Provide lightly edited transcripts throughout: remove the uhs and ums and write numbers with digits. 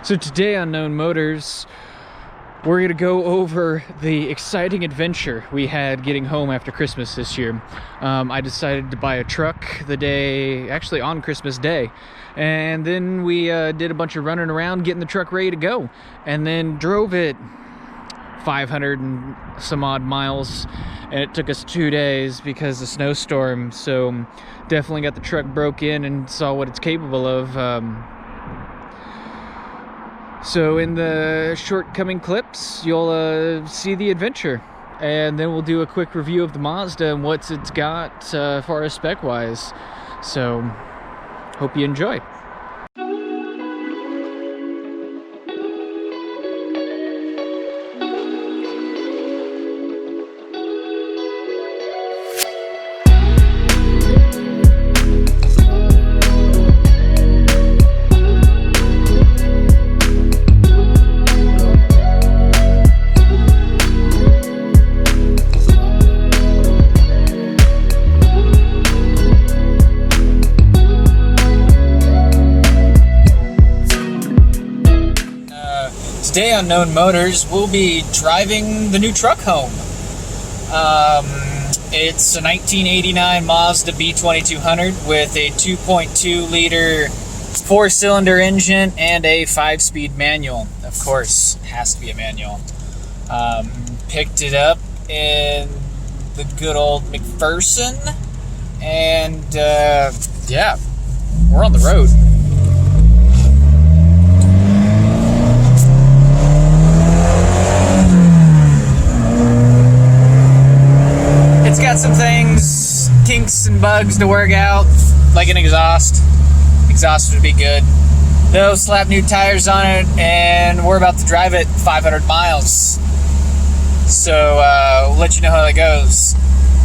So today on Known Motors, we're going to go over the exciting adventure we had getting home after Christmas this year. I decided to buy a truck actually on Christmas Day. And then we did a bunch of running around getting the truck ready to go. And then drove it 500 and some odd miles. And it took us 2 days because of snowstorm. So definitely got the truck broke in and saw what it's capable of. So in the short-coming clips, you'll see the adventure, and then we'll do a quick review of the Mazda and what it's got far as spec-wise. So, hope you enjoy. Today on Known Motors, we'll be driving the new truck home. It's a 1989 Mazda B2200 with a 2.2 liter 4-cylinder engine and a 5-speed manual. Of course, it has to be a manual. Picked it up in the good old McPherson, and yeah, we're on the road. It's got some things, kinks and bugs to work out, like an exhaust. Exhaust would be good. Though, slap new tires on it, and we're about to drive it 500 miles. So, we'll let you know how that goes.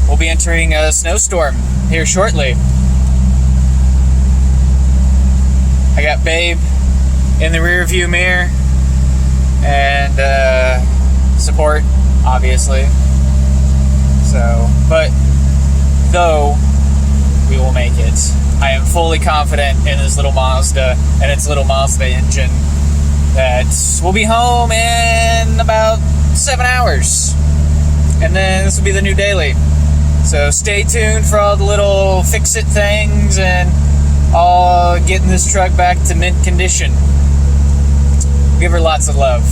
We'll be entering a snowstorm here shortly. I got Babe in the rear view mirror, and support, obviously. So, but though we will make it, I am fully confident in this little Mazda and its little Mazda engine that we'll be home in about 7 hours, and then this will be the new daily. So stay tuned for all the little fix-it things and all getting this truck back to mint condition. Give her lots of love.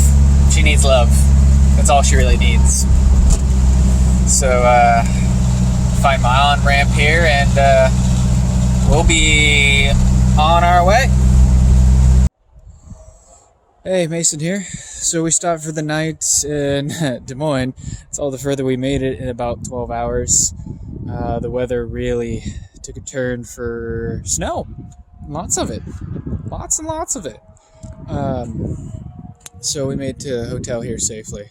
She needs love. That's all she really needs. So, find my on-ramp here, and we'll be on our way. Hey, Mason here. So we stopped for the night in Des Moines. It's all the further we made it in about 12 hours. The weather really took a turn for snow. Lots of it. Lots and lots of it. So we made it to a hotel here safely.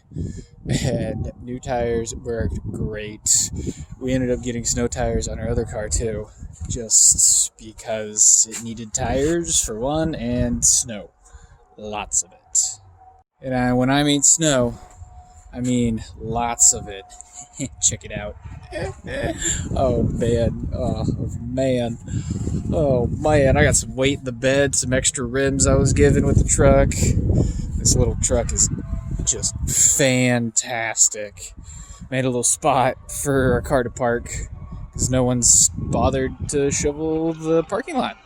And new tires worked great. We ended up getting snow tires on our other car too, just because it needed tires for one, and snow. Lots of it. And when I mean snow, I mean lots of it. Check it out. Oh man. Oh man. Oh man. I got some weight in the bed, some extra rims I was given with the truck. This little truck is just fantastic. Made a little spot for our car to park because no one's bothered to shovel the parking lot.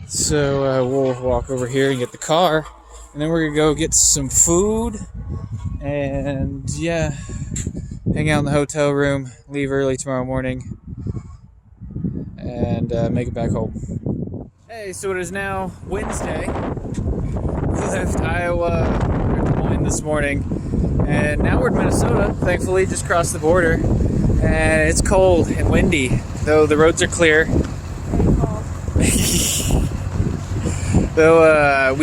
So we'll walk over here and get the car, and then we're gonna go get some food and yeah, hang out in the hotel room, leave early tomorrow morning, and make it back home. Hey, so it is now Wednesday. We left Iowa or Des Moines this morning, and now we're in Minnesota. Thankfully, just crossed the border, and it's cold and windy, though the roads are clear. Though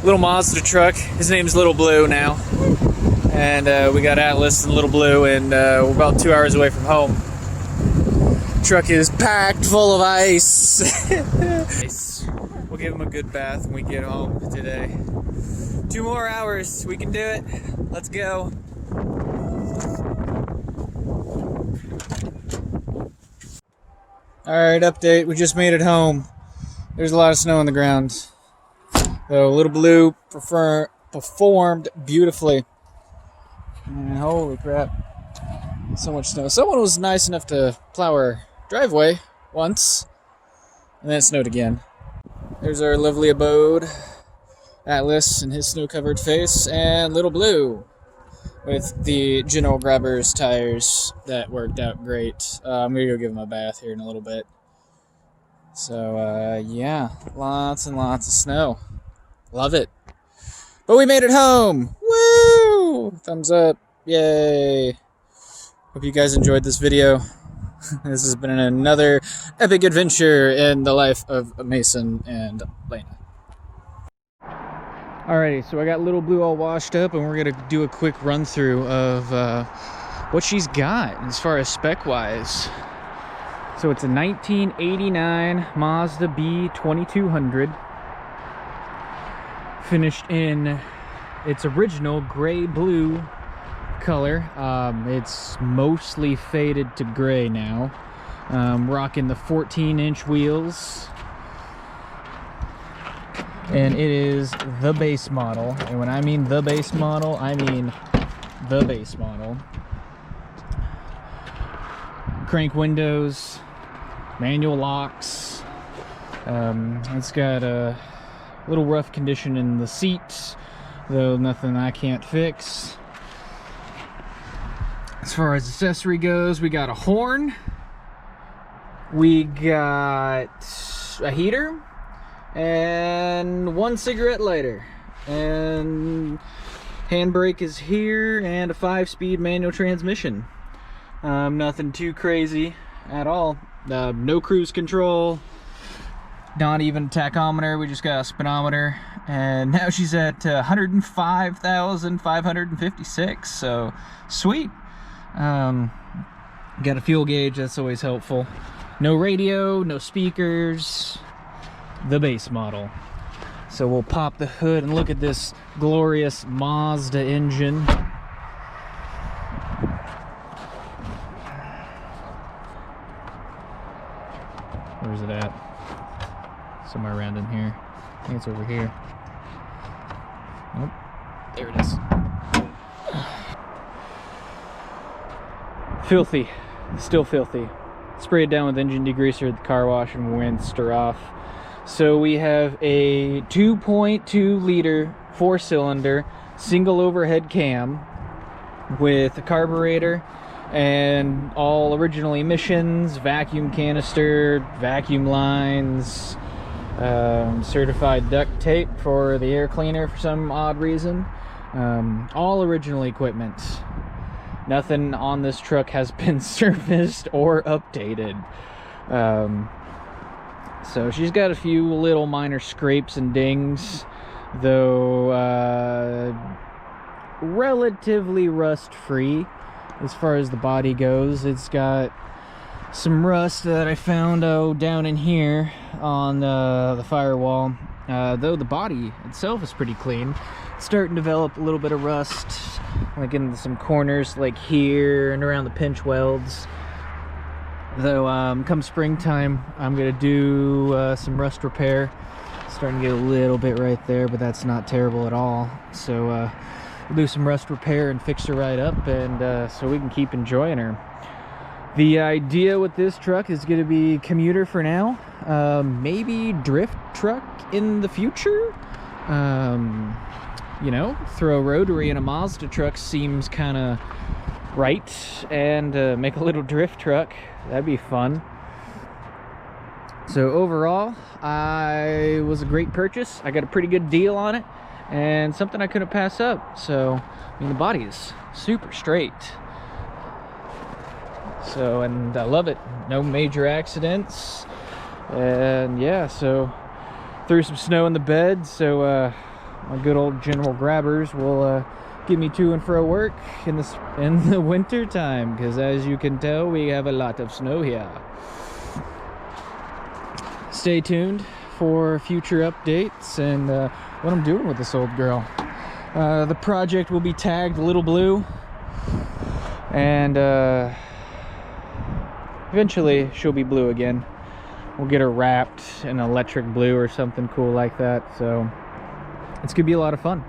little Mazda truck. His name's Lil Blue now, and we got Atlas and Lil Blue, and we're about 2 hours away from home. Truck is packed full of ice. We'll give him a good bath when we get home today. 2 more hours, we can do it. Let's go. Alright, update. We just made it home. There's a lot of snow on the ground. So Little Blue performed beautifully. And holy crap. So much snow. Someone was nice enough to plow our driveway once, and then it snowed again. There's our lovely abode. Atlas and his snow-covered face, and Little Blue with the General Grabber's tires that worked out great. I'm going to go give him a bath here in a little bit. So, yeah, lots and lots of snow. Love it. But we made it home! Woo! Thumbs up. Yay! Hope you guys enjoyed this video. This has been another epic adventure in the life of Mason and Lena. Alrighty, so I got Little Blue all washed up, and we're going to do a quick run-through of what she's got as far as spec-wise. So it's a 1989 Mazda B2200, finished in its original gray-blue color. It's mostly faded to gray now. Rocking the 14-inch wheels. And it is the base model. And when I mean the base model, I mean the base model. Crank windows, manual locks. It's got a little rough condition in the seats, though nothing I can't fix. As far as accessory goes, we got a horn, we got a heater, and one cigarette lighter, and handbrake is here, and a 5-speed manual transmission. Nothing too crazy at all. No cruise control, not even a tachometer. We just got a speedometer, and now she's at 105,556, so sweet. Got a fuel gauge, that's always helpful. No radio, no speakers, the base model. So we'll pop the hood and look at this glorious Mazda engine. Where's it at? Somewhere around in here. I think it's over here. Nope. There it is. Filthy. Still filthy. Spray it down with engine degreaser at the car wash and rinsed her off. So we have a 2.2 liter 4-cylinder single overhead cam with a carburetor and all original emissions, vacuum canister, vacuum lines, certified duct tape for the air cleaner for some odd reason. All original equipment. Nothing on this truck has been serviced or updated. So she's got a few little minor scrapes and dings, though relatively rust-free as far as the body goes. It's got some rust that I found down in here on the firewall, though the body itself is pretty clean. It's starting to develop a little bit of rust, like in some corners like here and around the pinch welds. Though come springtime I'm gonna do some rust repair. Starting to get a little bit right there, but that's not terrible at all. So we'll do some rust repair and fix her right up, and so we can keep enjoying her. The idea with this truck is going to be commuter for now, maybe drift truck in the future. You know, throw a rotary in a Mazda truck seems kind of right, and make a little drift truck. That'd be fun. So overall, it was a great purchase. I got a pretty good deal on it, and something I couldn't pass up. So, I mean, the body is super straight. So, and I love it. No major accidents. And yeah, so threw some snow in the bed. So my good old General Grabbers will get me to and fro work in the winter time, because as you can tell, we have a lot of snow here. Stay tuned for future updates and what I'm doing with this old girl. The project will be tagged Little Blue, and eventually she'll be blue again. We'll get her wrapped in electric blue or something cool like that. So It's going to be a lot of fun.